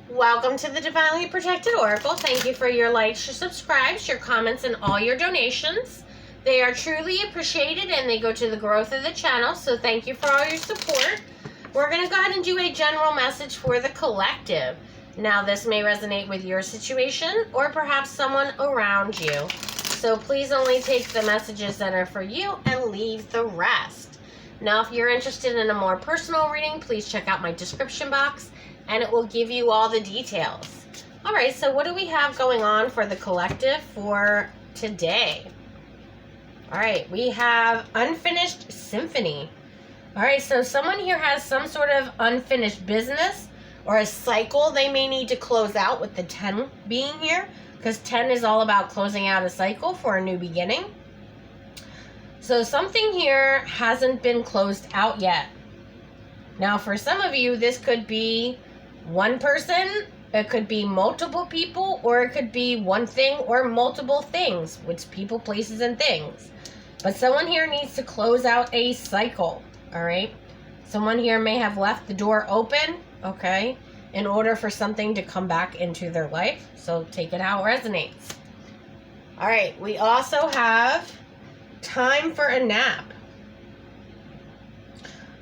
Welcome to the Divinely Protected Oracle. Thank you for your likes, your subscribes, your comments, and all your donations. They are truly appreciated and they go to the growth of the channel, so thank you for all your support. We're going to go ahead and do a general message for the collective. Now, this may resonate with your situation or perhaps someone around you. So please only take the messages that are for you and leave the rest. Now, if you're interested in a more personal reading, please check out my description box and it will give you all the details. All right, so what do we have going on for the collective for today? All right, we have Unfinished Symphony. All right, so someone here has some sort of unfinished business or a cycle they may need to close out, with the 10 being here, because 10 is all about closing out a cycle for a new beginning. So something here hasn't been closed out yet. Now, for some of you, this could be one person, it could be multiple people, or it could be one thing or multiple things, which people, places, and things. But someone here needs to close out a cycle, all right? Someone here may have left the door open, okay, in order for something to come back into their life. So take it how it resonates. All right, we also have Time for a Nap.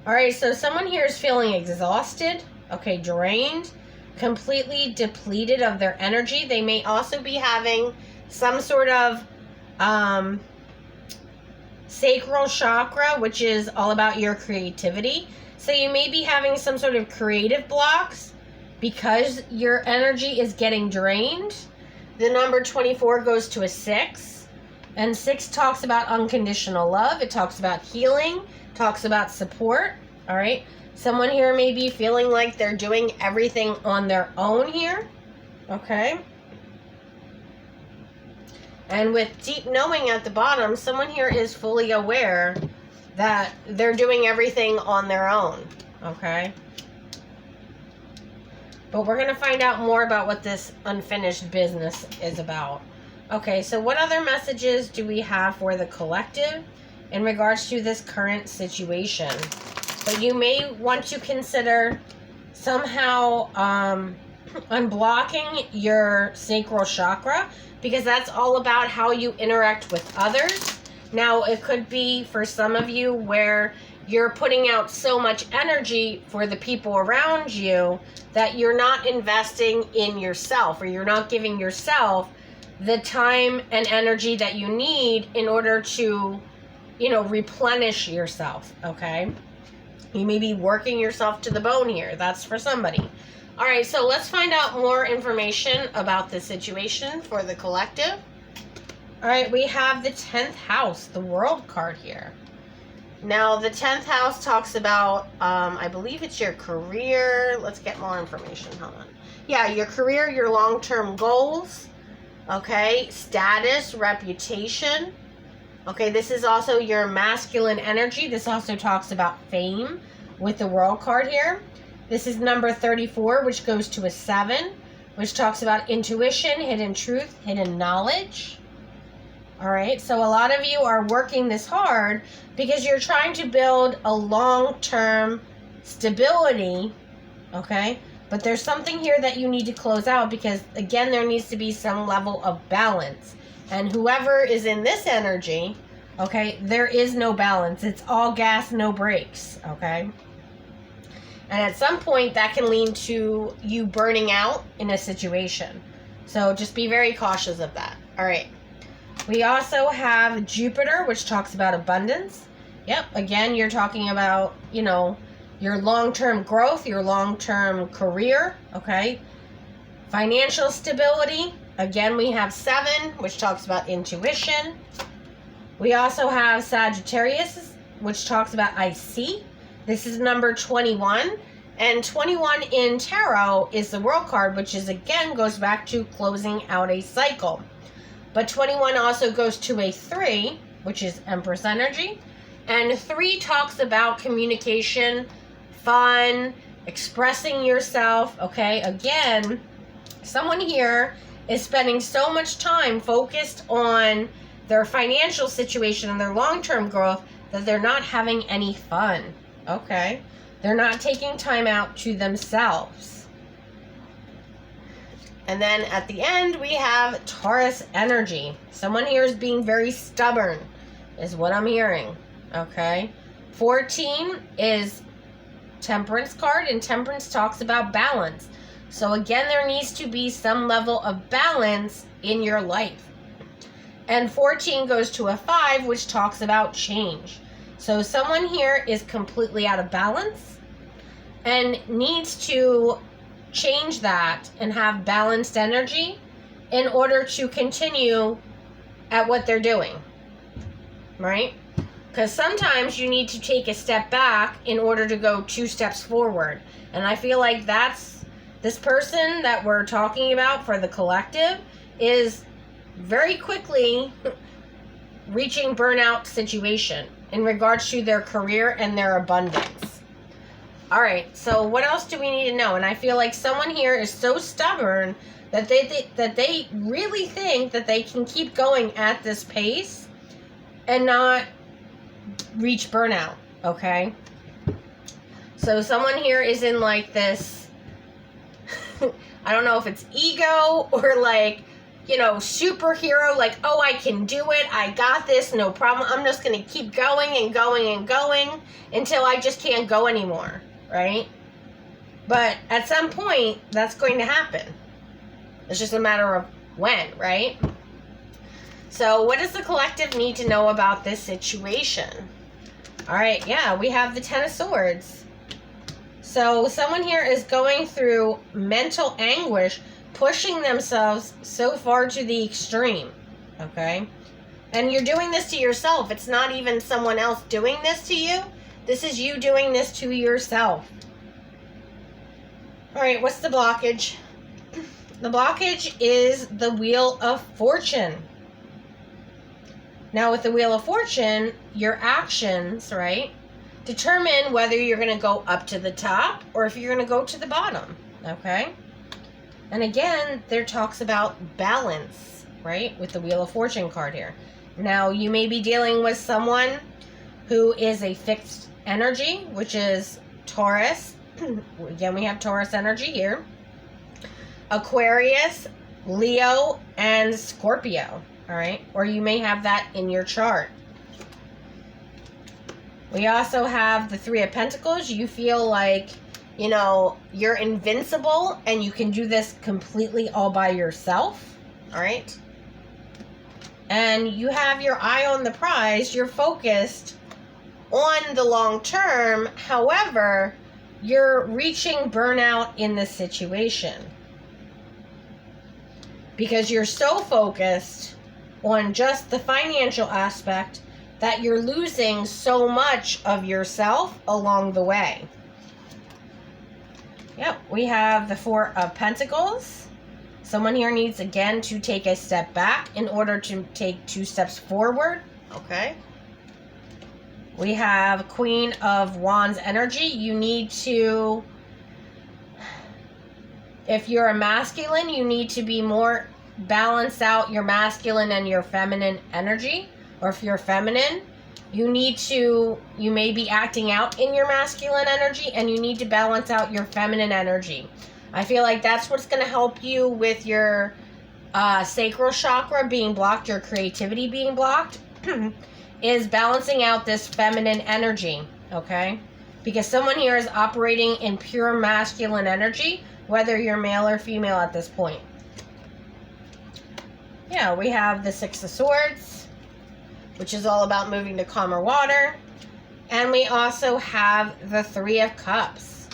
All right, so someone here is feeling exhausted, okay, drained, completely depleted of their energy. They may also be having some sort of sacral chakra, which is all about your creativity. So you may be having some sort of creative blocks because your energy is getting drained. The number 24 goes to a 6. And 6 talks about unconditional love. It talks about healing, talks about support. All right. Someone here may be feeling like they're doing everything on their own here. Okay. And with deep knowing at the bottom, someone here is fully aware that they're doing everything on their own. Okay. But we're going to find out more about what this unfinished business is about. Okay, so what other messages do we have for the collective in regards to this current situation? But you may want to consider somehow unblocking your sacral chakra, because that's all about how you interact with others. Now, it could be for some of you where you're putting out so much energy for the people around you that you're not investing in yourself, or you're not giving yourself the time and energy that you need in order to, replenish yourself, okay? You may be working yourself to the bone here. That's for somebody. All right, so let's find out more information about the situation for the collective. All right, we have the 10th house, the World card here. Now, the 10th house talks about, I believe it's your career. Let's get more information. Hold on. Yeah, your career, your long-term goals. Okay, status, reputation. Okay, this is also your masculine energy. This also talks about fame with the World card here. This is number 34, which goes to a 7, which talks about intuition, hidden truth, hidden knowledge. All right, so a lot of you are working this hard because you're trying to build a long-term stability, okay? But there's something here that you need to close out because, again, there needs to be some level of balance. And whoever is in this energy, okay, there is no balance. It's all gas, no brakes, okay? And at some point, that can lead to you burning out in a situation. So just be very cautious of that. All right. We also have Jupiter, which talks about abundance. Yep, again, you're talking about, your long-term growth, your long-term career, okay? Financial stability. Again, we have 7, which talks about intuition. We also have Sagittarius, which talks about I see. This is number 21. And 21 in tarot is the World card, which is, again, goes back to closing out a cycle. But 21 also goes to a 3, which is Empress energy. And 3 talks about communication, fun, expressing yourself, okay? Again, someone here is spending so much time focused on their financial situation and their long-term growth that they're not having any fun, okay? They're not taking time out to themselves. And then at the end, we have Taurus energy. Someone here is being very stubborn, is what I'm hearing. Okay. 14 is Temperance card, and Temperance talks about balance. So again, there needs to be some level of balance in your life. And 14 goes to a 5, which talks about change. So someone here is completely out of balance and needs to change that and have balanced energy in order to continue at what they're doing, right? Because sometimes you need to take a step back in order to go 2 steps forward. And I feel like that's this person that we're talking about for the collective is very quickly reaching burnout situation in regards to their career and their abundance. All right, so what else do we need to know? And I feel like someone here is so stubborn that they really think that they can keep going at this pace and not reach burnout, okay? So someone here is in like this, I don't know if it's ego or like, you know, superhero, like, oh, I can do it, I got this, no problem. I'm just going to keep going and going and going until I just can't go anymore, right? But at some point, that's going to happen. It's just a matter of when, right? So what does the collective need to know about this situation? All right, yeah, we have the Ten of Swords. So someone here is going through mental anguish, pushing themselves so far to the extreme, okay? And you're doing this to yourself. It's not even someone else doing this to you. This is you doing this to yourself. All right, what's the blockage? The blockage is the Wheel of Fortune. Now, with the Wheel of Fortune, your actions, right, determine whether you're going to go up to the top or if you're going to go to the bottom, okay? And again, there talks about balance, right, with the Wheel of Fortune card here. Now, you may be dealing with someone who is a fixed energy, which is Taurus. Again, we have Taurus energy here. Aquarius, Leo, and Scorpio, all right? Or you may have that in your chart. We also have the Three of Pentacles. You feel like, you know, you're invincible and you can do this completely all by yourself, all right? And you have your eye on the prize. You're focused on the long term. However, you're reaching burnout in this situation because you're so focused on just the financial aspect that you're losing so much of yourself along the way. Yep, we have the Four of Pentacles. Someone here needs, again, to take a step back in order to take 2 steps forward. Okay. We have Queen of Wands energy. You need to, if you're a masculine, you need to be more balance out your masculine and your feminine energy. Or if you're feminine, you may be acting out in your masculine energy and you need to balance out your feminine energy. I feel like that's what's going to help you with your sacral chakra being blocked, your creativity being blocked, is balancing out this feminine energy, okay? Because someone here is operating in pure masculine energy, whether you're male or female at this point. Yeah, we have the Six of Swords, which is all about moving to calmer water. And we also have the Three of Cups.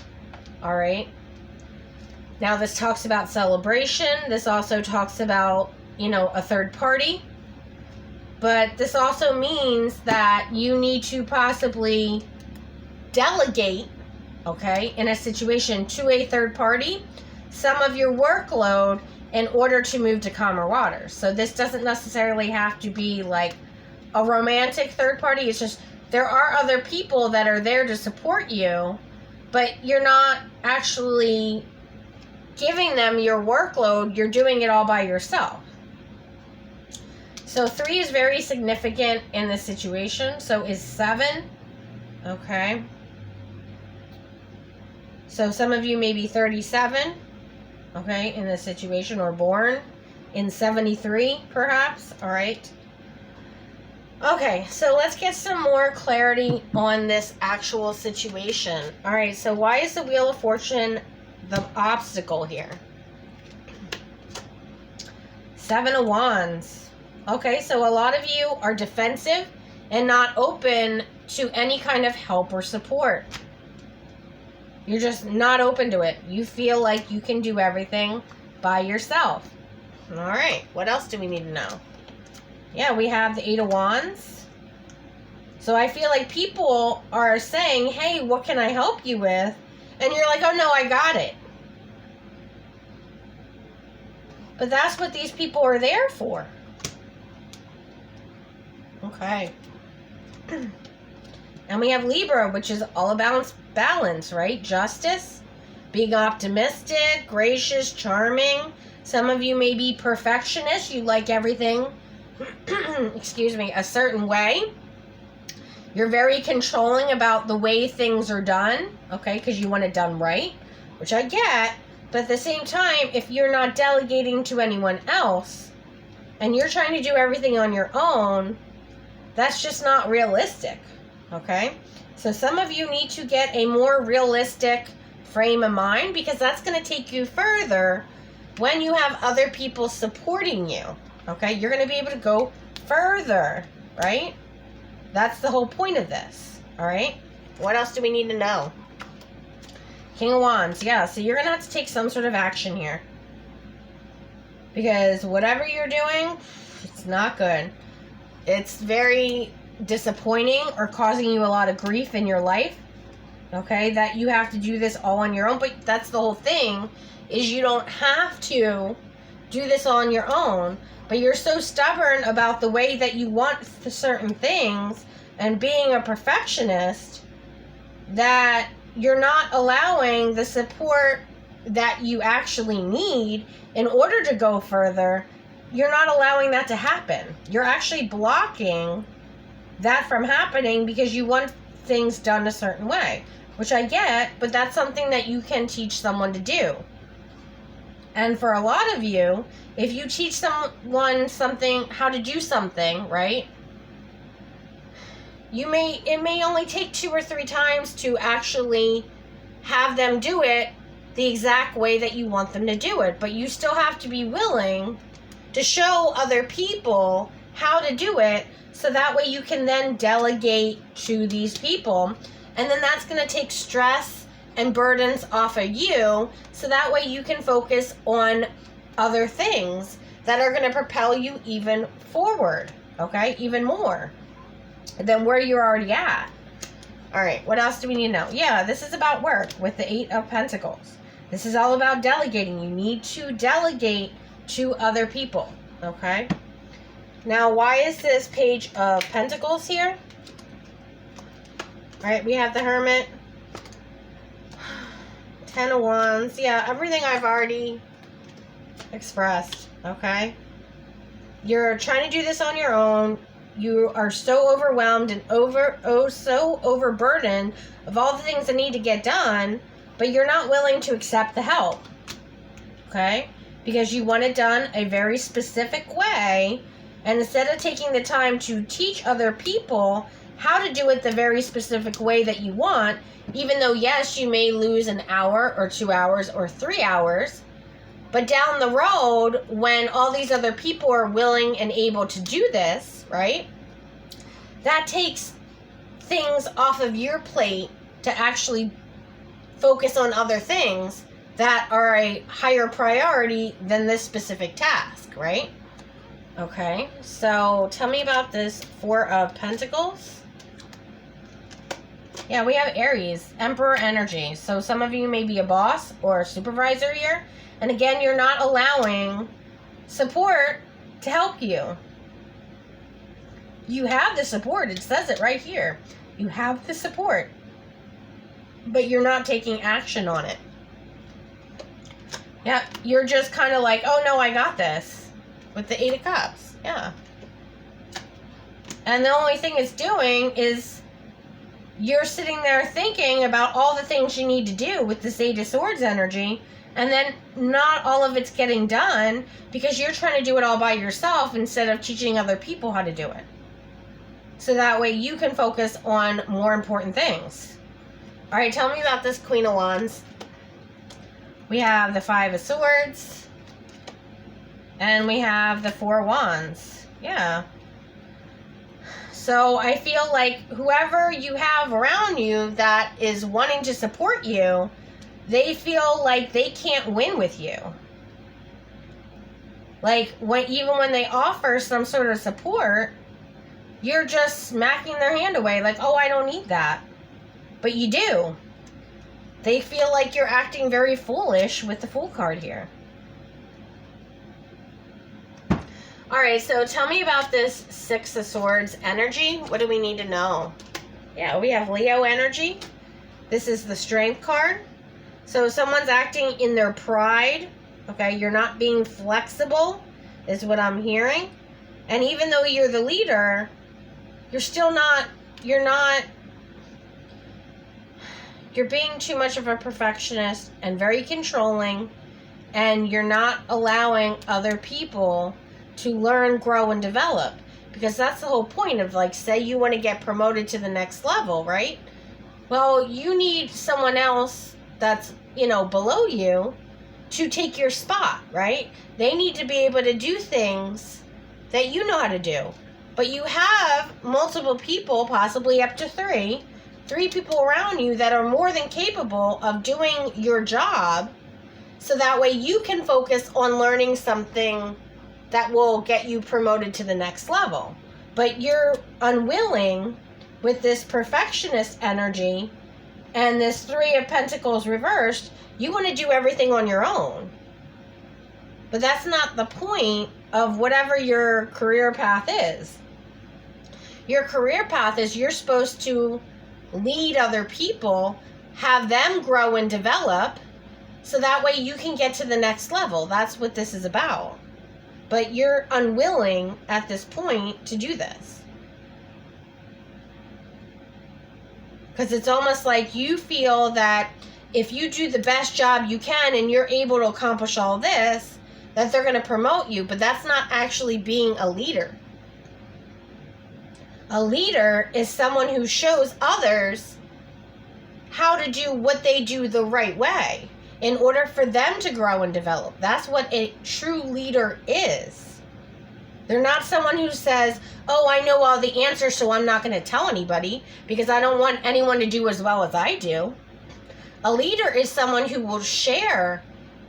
All right. Now, this talks about celebration. This also talks about, you know, a third party. But this also means that you need to possibly delegate, okay, in a situation to a third party, some of your workload in order to move to calmer waters. So this doesn't necessarily have to be like a romantic third party. It's just there are other people that are there to support you, but you're not actually giving them your workload. You're doing it all by yourself. So 3 is very significant in this situation. So is 7. Okay. So some of you may be 37. okay, in this situation, or born in 73, perhaps. All right. Okay, so let's get some more clarity on this actual situation. All right, so why is the Wheel of Fortune the obstacle here? Seven of Wands. Okay, so a lot of you are defensive and not open to any kind of help or support. You're just not open to it. You feel like you can do everything by yourself. All right, what else do we need to know? Yeah, we have the Eight of Wands. So I feel like people are saying, hey, what can I help you with? And you're like, oh, no, I got it. But that's what these people are there for. Okay. And we have Libra, which is all about balance, right? Justice, being optimistic, gracious, charming. Some of you may be perfectionists. You like everything, excuse me, a certain way. You're very controlling about the way things are done, okay, because you want it done right, which I get. But at the same time, if you're not delegating to anyone else and you're trying to do everything on your own, that's just not realistic, okay? So some of you need to get a more realistic frame of mind, because that's going to take you further when you have other people supporting you, okay? You're going to be able to go further, right? That's the whole point of this, all right? What else do we need to know? King of Wands, yeah, so you're going to have to take some sort of action here. Because whatever you're doing, it's not good. It's very disappointing or causing you a lot of grief in your life, okay, that you have to do this all on your own. But that's the whole thing, is you don't have to do this all on your own, but you're so stubborn about the way that you want certain things and being a perfectionist that you're not allowing the support that you actually need in order to go further. You're not allowing that to happen. You're actually blocking that from happening because you want things done a certain way, which I get, but that's something that you can teach someone to do. And for a lot of you, if you teach someone something, how to do something, right? It may only take 2 or 3 times to actually have them do it the exact way that you want them to do it, but you still have to be willing to show other people how to do it, so that way you can then delegate to these people, and then that's going to take stress and burdens off of you, so that way you can focus on other things that are going to propel you even forward, okay, even more than where you're already at. All right, what else do we need to know? Yeah, this is about work with the 8 of Pentacles. This is all about delegating. You need to delegate to other people, okay? Now, why is this Page of Pentacles here? All right, we have the Hermit, 10 of Wands. Yeah, everything I've already expressed, okay? You're trying to do this on your own. You are so overwhelmed and so overburdened of all the things that need to get done, but you're not willing to accept the help, okay? Because you want it done a very specific way, and instead of taking the time to teach other people how to do it the very specific way that you want, even though, yes, you may lose an hour or 2 hours or 3 hours, but down the road, when all these other people are willing and able to do this, right, that takes things off of your plate to actually focus on other things that are a higher priority than this specific task, right? Okay, so tell me about this 4 of Pentacles. Yeah, we have Aries, Emperor energy. So some of you may be a boss or a supervisor here. And again, you're not allowing support to help you. You have the support. It says it right here. You have the support, but you're not taking action on it. Yeah, you're just kind of like, oh no, I got this, with the 8 of Cups. Yeah. And the only thing it's doing is you're sitting there thinking about all the things you need to do with this 8 of Swords energy, And then not all of it's getting done because you're trying to do it all by yourself instead of teaching other people how to do it. So that way you can focus on more important things. All right, tell me about this Queen of Wands. We have the Five of Swords. And we have the Four of Wands. Yeah. So I feel like whoever you have around you that is wanting to support you, they feel like they can't win with you. Like, even when they offer some sort of support, you're just smacking their hand away. Like, oh, I don't need that. But you do. They feel like you're acting very foolish with the Fool card here. All right, so tell me about this Six of Swords energy. What do we need to know? Yeah, we have Leo energy. This is the Strength card. So someone's acting in their pride. Okay, you're not being flexible is what I'm hearing. And even though you're the leader, you're being too much of a perfectionist and very controlling, and you're not allowing other people to learn, grow, and develop. Because that's the whole point of, like, say you want to get promoted to the next level, right? Well, you need someone else that's, below you to take your spot, right? They need to be able to do things that you know how to do. But you have multiple people, possibly up to three people around you that are more than capable of doing your job, so that way you can focus on learning something that will get you promoted to the next level. But you're unwilling with this perfectionist energy and this Three of Pentacles reversed. You want to do everything on your own. But that's not the point of whatever your career path is. Your career path is you're supposed to lead other people, have them grow and develop, so that way you can get to the next level. That's what this is about. But you're unwilling at this point to do this. Because it's almost like you feel that if you do the best job you can and you're able to accomplish all this, that they're going to promote you. But that's not actually being a leader. A leader is someone who shows others how to do what they do the right way in order for them to grow and develop. That's what a true leader is. They're not someone who says, oh, I know all the answers, so I'm not going to tell anybody because I don't want anyone to do as well as I do. A leader is someone who will share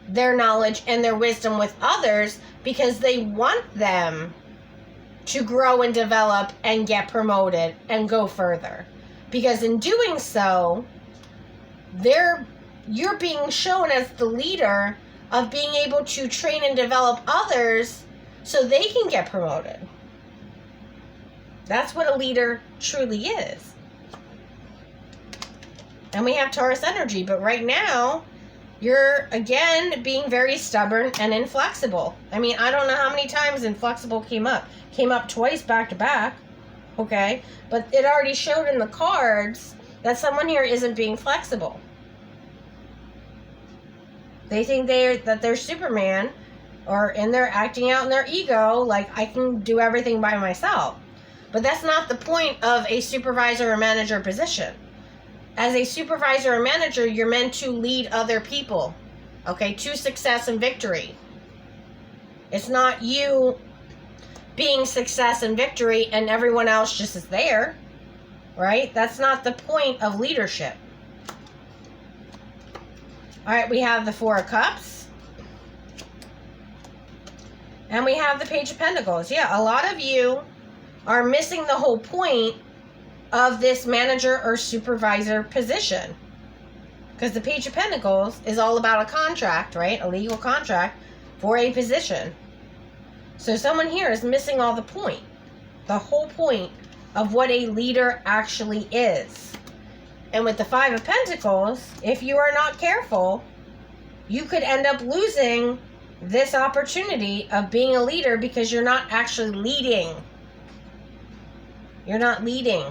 their knowledge and their wisdom with others because they want them to grow and develop and get promoted and go further. Because in doing so, you're being shown as the leader of being able to train and develop others so they can get promoted. That's what a leader truly is. And we have Taurus energy, but right now, you're, again, being very stubborn and inflexible. I mean, I don't know how many times inflexible came up. Came up twice back to back, okay? But it already showed in the cards that someone here isn't being flexible. They think that they're Superman, and they're acting out in their ego like I can do everything by myself. But that's not the point of a supervisor or manager position. As a supervisor or manager, you're meant to lead other people, okay, to success and victory. It's not you being success and victory and everyone else just is there, right? That's not the point of leadership. All right, we have the Four of Cups. And we have the Page of Pentacles. Yeah, a lot of you are missing the whole point of this manager or supervisor position. Because the Page of Pentacles is all about a contract, right? A legal contract for a position. So someone here is missing all the point. The whole point of what a leader actually is. And with the Five of Pentacles, if you are not careful, you could end up losing this opportunity of being a leader because you're not actually leading. You're not leading.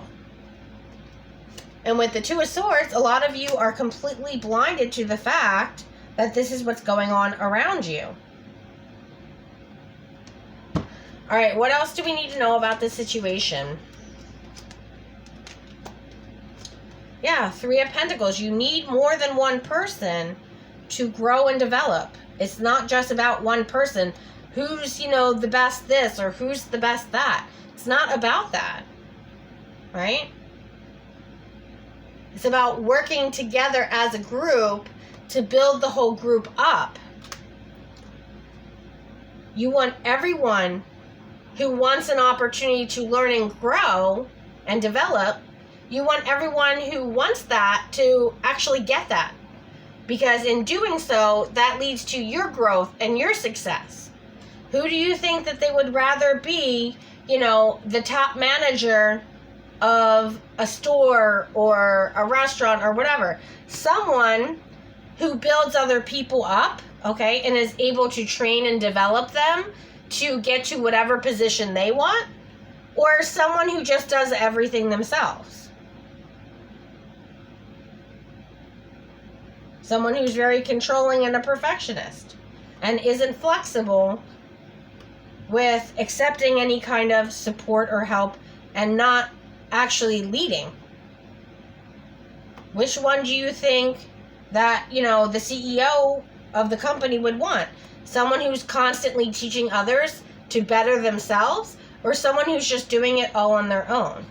And with the Two of Swords, a lot of you are completely blinded to the fact that this is what's going on around you. All right, what else do we need to know about this situation? Yeah, Three of Pentacles. You need more than one person to grow and develop. It's not just about one person. Who's, you know, the best this or who's the best that. It's not about that, right? It's about working together as a group to build the whole group up. You want everyone who wants an opportunity to learn and grow and develop, you want everyone who wants that to actually get that. Because in doing so, that leads to your growth and your success. Who do you think that they would rather be, you know, the top manager of a store or a restaurant or whatever? Someone who builds other people up, okay, and is able to train and develop them to get to whatever position they want, or someone who just does everything themselves. Someone who's very controlling and a perfectionist and isn't flexible with accepting any kind of support or help and not actually leading. Which one do you think that, you know, the CEO of the company would want? Someone who's constantly teaching others to better themselves, or someone who's just doing it all on their own?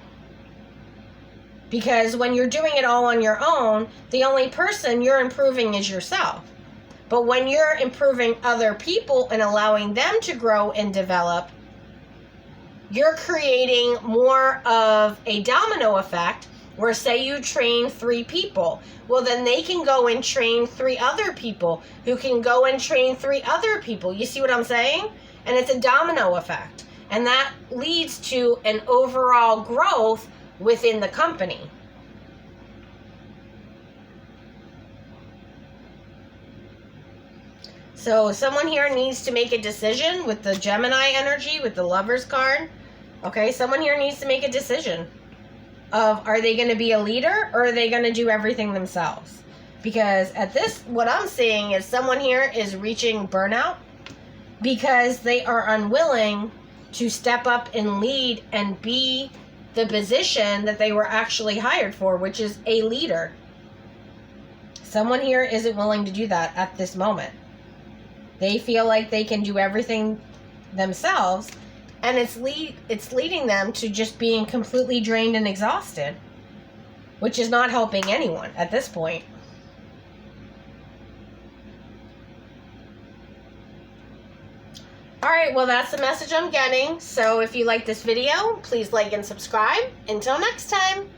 Because when you're doing it all on your own, the only person you're improving is yourself. But when you're improving other people and allowing them to grow and develop, you're creating more of a domino effect where, say you train 3 people, well, then they can go and train 3 other people who can go and train 3 other people. You see what I'm saying? And it's a domino effect. And that leads to an overall growth within the company. So someone here needs to make a decision with the Gemini energy, with the Lovers card. Okay, someone here needs to make a decision of, are they going to be a leader or are they going to do everything themselves? Because at this, what I'm seeing is someone here is reaching burnout because they are unwilling to step up and lead and be the position that they were actually hired for, which is a leader. Someone here isn't willing to do that at this moment. They feel like they can do everything themselves, and it's leading them to just being completely drained and exhausted, which is not helping anyone at this point. Alright, well, that's the message I'm getting. So if you like this video, please like and subscribe. Until next time.